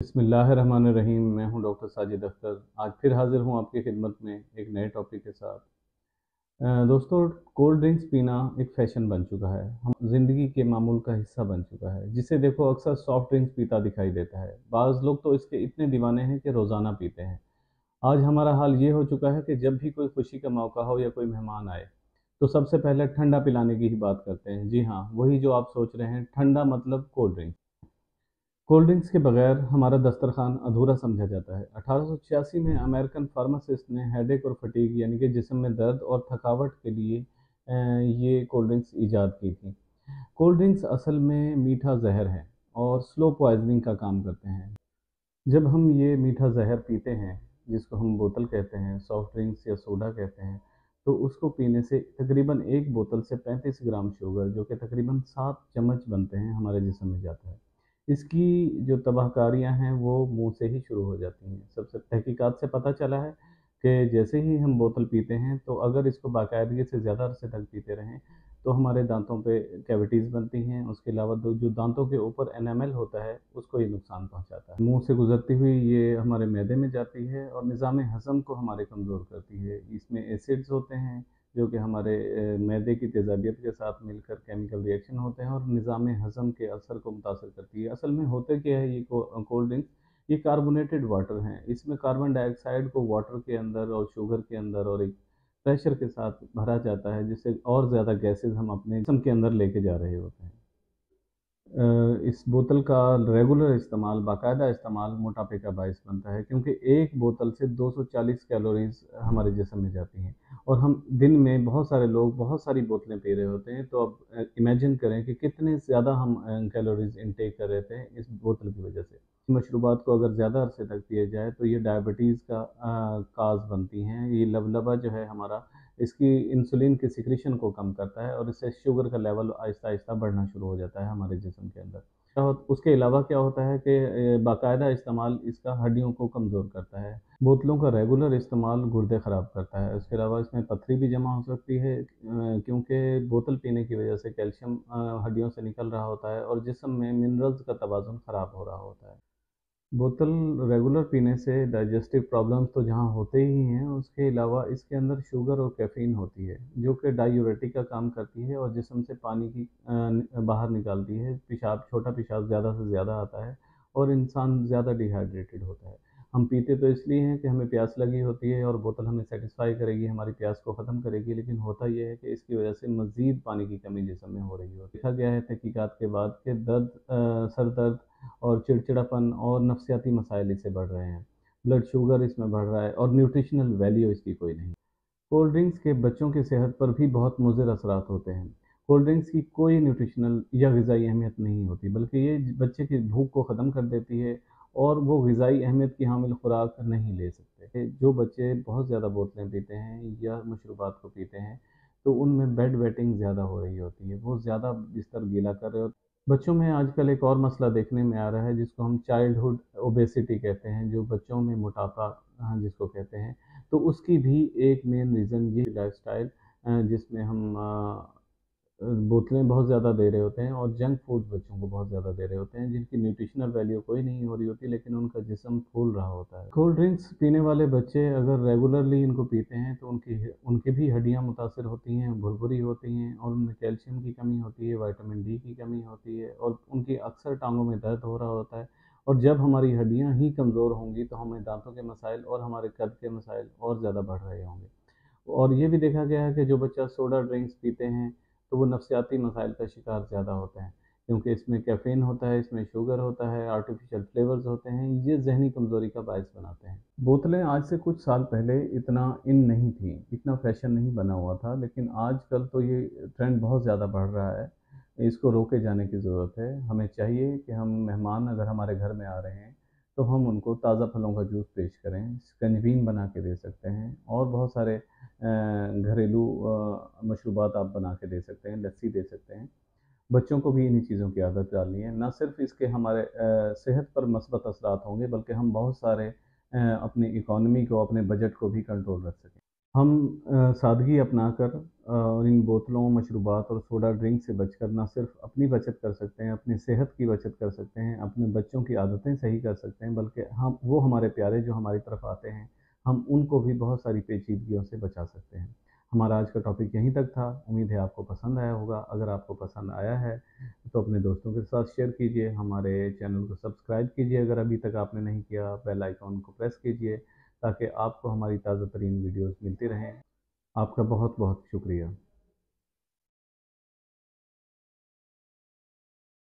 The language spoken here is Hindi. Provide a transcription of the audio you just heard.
बिस्मिल्लाहिर्रहमानिर्रहीम। मैं हूं डॉक्टर साजिद अख्तर। आज फिर हाजिर हूं आपकी खिदमत में एक नए टॉपिक के साथ। दोस्तों, कोल्ड ड्रिंक्स पीना एक फ़ैशन बन चुका है, हम ज़िंदगी के मामूल का हिस्सा बन चुका है, जिसे देखो अक्सर सॉफ्ट ड्रिंक्स पीता दिखाई देता है। बाज़ लोग तो इसके इतने दीवाने हैं कि रोज़ाना पीते हैं। आज हमारा हाल ये हो चुका है कि जब भी कोई खुशी का मौका हो या कोई मेहमान आए, तो सबसे पहले ठंडा पिलाने की ही बात करते हैं। जी हाँ, वही जो आप सोच रहे हैं, ठंडा मतलब कोल्ड ड्रिंक। कोल्ड ड्रिंक्स के बगैर हमारा दस्तरखान अधूरा समझा जाता है। 1886 में अमेरिकन फार्मासिस्ट ने हेडेक और फटीग यानी कि जिस्म में दर्द और थकावट के लिए ये कोल्ड ड्रिंक्स ईजाद की थी। कोल्ड ड्रिंक्स असल में मीठा जहर है और स्लो पॉइजनिंग का काम करते हैं। जब हम ये मीठा जहर पीते हैं, जिसको हम बोतल कहते हैं, सॉफ्ट ड्रिंक्स या सोडा कहते हैं, तो उसको पीने से तकरीबन एक बोतल से 35 ग्राम शुगर, जो कि तकरीबन 7 चम्मच बनते हैं, हमारे जिस्म में जाता है। इसकी जो तबाहकारियाँ हैं वो मुंह से ही शुरू हो जाती हैं। सबसे तहकीकात से पता चला है कि जैसे ही हम बोतल पीते हैं, तो अगर इसको बाकायदगी से ज़्यादा अरसे तक पीते रहें, तो हमारे दांतों पे कैविटीज़ बनती हैं। उसके अलावा जो दांतों के ऊपर एनामेल होता है, उसको ये नुकसान पहुंचाता है। मुंह से गुजरती हुई ये हमारे मैदे में जाती है और निज़ाम हज़म को हमारे कमज़ोर करती है। इसमें एसिड्स होते हैं जो कि हमारे मैदे की तेज़ाबियत के साथ मिलकर केमिकल रिएक्शन होते हैं और निज़ाम हज़म के असर को मुतासर करती है। असल में होता क्या है, ये कोल्ड ड्रिंक्स ये कार्बोनेटेड वाटर हैं। इसमें कार्बन डाइऑक्साइड को वाटर के अंदर और शुगर के अंदर और एक प्रेशर के साथ भरा जाता है, जिससे और ज़्यादा गैसेज़ हम अपने जिस्म के अंदर लेके जा रहे होते हैं। इस बोतल का रेगुलर इस्तेमाल, बाकायदा इस्तेमाल मोटापे का बायस बनता है, क्योंकि एक बोतल से 240 कैलोरीज़ हमारे जिस्म में जाती हैं और हम दिन में बहुत सारे लोग बहुत सारी बोतलें पी रहे होते हैं। तो अब इमेजिन करें कि कितने ज़्यादा हम कैलोरीज़ इनटेक कर रहे थे इस बोतल की वजह से। मशरूबात को अगर ज़्यादा अरसे तक पिया जाए तो ये डायबिटीज़ का काज़ बनती हैं। ये लबलबा जो है हमारा, इसकी इंसुलिन की सिक्रीशन को कम करता है और इससे शुगर का लेवल आहिस्ता आहिस्ता बढ़ना शुरू हो जाता है हमारे जिस्म के अंदर। उसके अलावा क्या होता है कि बाकायदा इस्तेमाल इसका हड्डियों को कमज़ोर करता है। बोतलों का रेगुलर इस्तेमाल गुर्दे ख़राब करता है। उसके अलावा इसमें पथरी भी जमा हो सकती है, क्योंकि बोतल पीने की वजह से कैल्शियम हड्डियों से निकल रहा होता है और जिस्म में मिनरल्स का तवाज़ुन ख़राब हो रहा होता है। बोतल रेगुलर पीने से डाइजेस्टिव प्रॉब्लम्स तो जहाँ होते ही हैं, उसके अलावा इसके अंदर शुगर और कैफ़ीन होती है, जो कि डायूरेटिक का काम करती है और जिस्म से पानी की बाहर निकालती है। पेशाब, छोटा पेशाब ज़्यादा से ज़्यादा आता है और इंसान ज़्यादा डिहाइड्रेटेड होता है। हम पीते तो इसलिए हैं कि हमें प्यास लगी होती है और बोतल हमें सेटिस्फाई करेगी, हमारी प्यास को ख़त्म करेगी, लेकिन होता ये है कि इसकी वजह से मज़ीद पानी की कमी जिस्म में हो रही होती है। देखा गया है तहकीकात के बाद कि सर दर्द और चिड़चिड़ापन और नफसियाती मसाइल इससे बढ़ रहे हैं। ब्लड शुगर इसमें बढ़ रहा है और न्यूट्रिशनल वैल्यू इसकी कोई नहीं। कोल्ड ड्रिंक्स के बच्चों की सेहत पर भी बहुत मुज़िर असरात होते हैं। कोल्ड ड्रिंक्स की कोई न्यूट्रिशनल या ग़िज़ाई अहमियत नहीं होती, बल्कि ये बच्चे की भूख को ख़त्म कर देती है और वो ग़िज़ाई अहमियत की हामिल खुराक नहीं ले सकते। जो बच्चे बहुत ज़्यादा बोतलें पीते हैं या मशरूबात को पीते हैं, तो उनमें बेड वेटिंग ज़्यादा हो रही होती है, वो ज़्यादा बिस्तर गीला कर रहे होते हैं। बच्चों में आजकल एक और मसला देखने में आ रहा है, जिसको हम चाइल्डहुड ओबेसिटी कहते हैं, जो बच्चों में मोटापा जिसको कहते हैं। तो उसकी भी एक मेन रीज़न ये लाइफ़स्टाइल, जिसमें हम बोतलें बहुत ज़्यादा दे रहे होते हैं और जंक फूड बच्चों को बहुत ज़्यादा दे रहे होते हैं, जिनकी न्यूट्रिशनल वैल्यू कोई नहीं हो रही होती, लेकिन उनका जिस्म फूल रहा होता है। कोल्ड ड्रिंक्स पीने वाले बच्चे अगर रेगुलरली इनको पीते हैं, तो उनकी उनकी भी हड्डियाँ मुतासर होती हैं, भुरभुरी होती हैं और उनमें कैल्शियम की कमी होती है, विटामिन डी की कमी होती है और उनकी अक्सर टाँगों में दर्द हो रहा होता है। और जब हमारी हड्डियाँ ही कमज़ोर होंगी, तो हमें दाँतों के मसाइल और हमारे कद के मसाइल और ज़्यादा बढ़ रहे होंगे। और ये भी देखा गया है कि जो बच्चा सोडा ड्रिंक्स पीते हैं, तो वो नफसियाती मसाइल का शिकार ज़्यादा होते हैं, क्योंकि इसमें कैफ़ीन होता है, इसमें शुगर होता है, आर्टिफ़िशियल फ्लेवर्स होते हैं, ये ज़हनी कमज़ोरी का बायस बनाते हैं। बोतलें आज से कुछ साल पहले इतना इन नहीं थी, इतना फ़ैशन नहीं बना हुआ था, लेकिन आजकल तो ये ट्रेंड बहुत ज़्यादा बढ़ रहा है। इसको रोके जाने की ज़रूरत है। हमें चाहिए कि हम मेहमान अगर हमारे घर में आ रहे हैं, तो हम उनको ताज़ा फलों का जूस पेश करें, स्कंजबीन बना के दे सकते हैं और बहुत सारे घरेलू मशरूबात आप बना के दे सकते हैं, लस्सी दे सकते हैं। बच्चों को भी इन्हीं चीज़ों की आदत डालनी है। ना सिर्फ इसके हमारे सेहत पर मस्बत असरात होंगे, बल्कि हम बहुत सारे अपनी इकॉनमी को, अपने बजट को भी कंट्रोल रख सकें। हम सादगी अपनाकर और इन बोतलों, मशरूबात और सोडा ड्रिंक से बचकर ना सिर्फ़ अपनी बचत कर सकते हैं, अपनी सेहत की बचत कर सकते हैं, अपने बच्चों की आदतें सही कर सकते हैं, बल्कि हम वो हमारे प्यारे जो हमारी तरफ आते हैं, हम उनको भी बहुत सारी पेचीदगियों से बचा सकते हैं। हमारा आज का टॉपिक यहीं तक था। उम्मीद है आपको पसंद आया होगा। अगर आपको पसंद आया है तो अपने दोस्तों के साथ शेयर कीजिए, हमारे चैनल को सब्सक्राइब कीजिए अगर अभी तक आपने नहीं किया, बेल आइकॉन को प्रेस कीजिए ताकि आपको हमारी ताज़ा तरीन वीडियोज़ मिलती रहें। आपका बहुत बहुत शुक्रिया।